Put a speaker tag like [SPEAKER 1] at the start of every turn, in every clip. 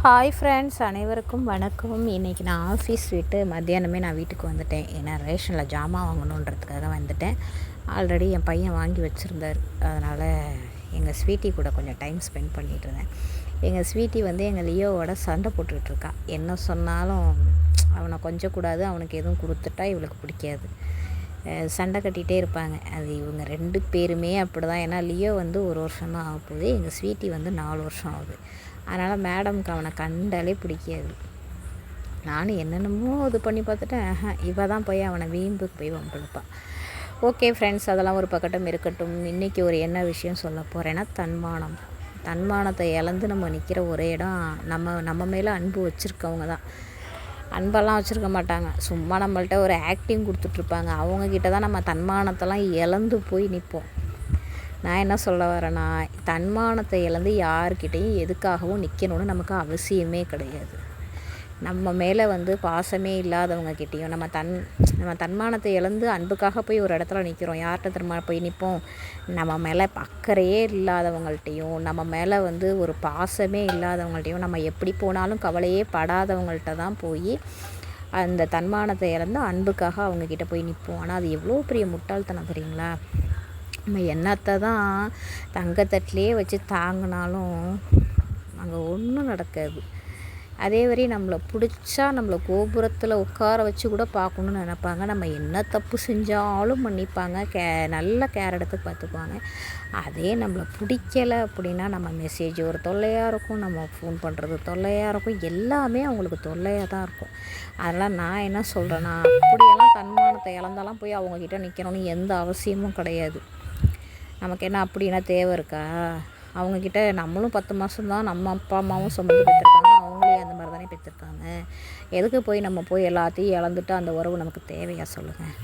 [SPEAKER 1] Hi friends, அனைவருக்கும் வணக்கம். இன்றைக்கி நான் ஆஃபீஸ் விட்டு மத்தியானமே நான் வீட்டுக்கு வந்துட்டேன். ஏன்னா ரேஷனில் ஜாமான் வாங்கணுன்றதுக்காக வந்துட்டேன். ஆல்ரெடி என் பையன் வாங்கி வச்சுருந்தார். அதனால் எங்கள் ஸ்வீட்டி கூட கொஞ்சம் டைம் ஸ்பெண்ட் பண்ணிகிட்டு இருந்தேன். எங்கள் ஸ்வீட்டி எங்கள் லியோவோட சண்டை போட்டுட்ருக்கா. என்ன சொன்னாலும் அவனை கொஞ்சம் கூடாது, அவனுக்கு எதுவும் கொடுத்துட்டா இவளுக்கு பிடிக்காது. சண்டை கட்டிகிட்டே இருப்பாங்க. அது இவங்க 2 பேருமே அப்படி தான். ஏன்னா லியோ 1 வருஷம் தான் ஆக போகுது. எங்கள் ஸ்வீட்டி 4 வருஷம் ஆகுது. அதனால் மேடம்க்கு அவனை கண்டாலே பிடிக்காது. நானும் என்னென்னமோ இது பண்ணி பார்த்துட்டேன். இவ தான் போய் அவனை வீம்புக்கு போய் வம்பிழுப்பான். ஓகே ஃப்ரெண்ட்ஸ், அதெல்லாம் ஒரு பக்கட்டும் இருக்கட்டும். இன்றைக்கி ஒரு என்ன விஷயம் சொல்ல போகிறேன்னா, தன்மானத்தை இழந்து நம்ம நிற்கிற ஒரே இடம் நம்ம மேலே அன்பு வச்சுருக்கவங்க தான். அன்பெல்லாம் வச்சுருக்க மாட்டாங்க. சும்மா நம்மள்ட்ட ஒரு ஆக்டிங் கொடுத்துட்ருப்பாங்க. அவங்கக்கிட்ட தான் நம்ம தன்மானத்தெல்லாம் இழந்து போய் நிற்போம். நான் என்ன சொல்ல வரேன்னா, தன்மானத்தை இழந்து யார்கிட்டையும் எதுக்காகவும் நிற்கணும்னு நமக்கு அவசியமே கிடையாது. நம்ம மேலே பாசமே இல்லாதவங்கக்கிட்டேயும் நம்ம தன்மானத்தை இழந்து அன்புக்காக போய் ஒரு இடத்துல நிற்கிறோம். யார்கிட்ட திரும்ப போய் நிற்போம்? நம்ம மேலே அக்கறையே இல்லாதவங்கள்ட்டையும், நம்ம மேலே ஒரு பாசமே இல்லாதவங்கள்ட்டையும், நம்ம எப்படி போனாலும் கவலையே படாதவங்கள்ட்ட தான் போய் அந்த தன்மானத்தை இழந்து அன்புக்காக அவங்கக்கிட்ட போய் நிற்போம். ஆனால் அது எவ்வளோ பெரிய முட்டாள்தனம் தெரியுங்களா? நம்ம எண்ணத்தை தான் தங்கத்தட்டிலே வச்சு தாங்கினாலும் அங்கே ஒன்றும் நடக்காது. அதே மாதிரி நம்மளை பிடிச்சா நம்மளை கோபுரத்தில் உட்கார வச்சு கூட பார்க்கணுன்னு நினைப்பாங்க. நம்ம என்ன தப்பு செஞ்சாலும் மன்னிப்பாங்க, நல்ல கேர் எடுத்து பார்த்துக்குவாங்க. அதே நம்மளை பிடிக்கலை அப்படின்னா நம்ம மெசேஜ் ஒரு தொல்லையாக இருக்கும், நம்ம ஃபோன் பண்ணுறது தொல்லையாக இருக்கும், எல்லாமே அவங்களுக்கு தொல்லையாக தான் இருக்கும். அதெல்லாம் நான் என்ன சொல்கிறேன்னா, அப்படியெல்லாம் தன்மானத்தை இழந்தாலும் போய் அவங்கக்கிட்ட நிற்கணும்னு எந்த அவசியமும் கிடையாது. நமக்கு என்ன அப்படின்னா தேவை இருக்கா? அவங்கக்கிட்ட நம்மளும் 10 மாதம்தான் நம்ம அப்பா அம்மாவும் சுமந்து பெற்றிருக்காங்க. அவங்களே அந்த மாதிரி தானே பெற்றிருக்காங்க. எதுக்கு நம்ம போய் எல்லாத்தையும் இழந்துட்டு அந்த உறவு நமக்கு தேவையா சொல்லுங்கள்?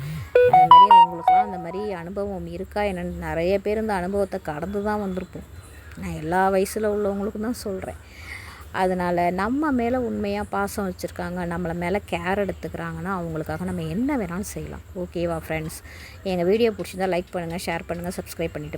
[SPEAKER 1] அது மாதிரி அவங்களுக்குலாம் அந்த மாதிரி அனுபவம் இருக்கா என்னென்னு நிறைய பேர் இந்த அனுபவத்தை கடந்து தான் வந்திருப்போம். நான் எல்லா வயசில் உள்ளவங்களுக்கும் தான் சொல்கிறேன். அதனால் நம்ம மேலே உண்மையாக பாசம் வச்சுருக்காங்க, நம்மளை மேலே கேர் எடுத்துக்கிறாங்கன்னா அவங்களுக்காக நம்ம என்ன வேணாலும் செய்யலாம். ஓகேவா ஃப்ரெண்ட்ஸ்? எங்கள் வீடியோ பிடிச்சிருந்தா லைக் பண்ணுங்கள், ஷேர் பண்ணுங்கள், சப்ஸ்கிரைப் பண்ணிவிட்டு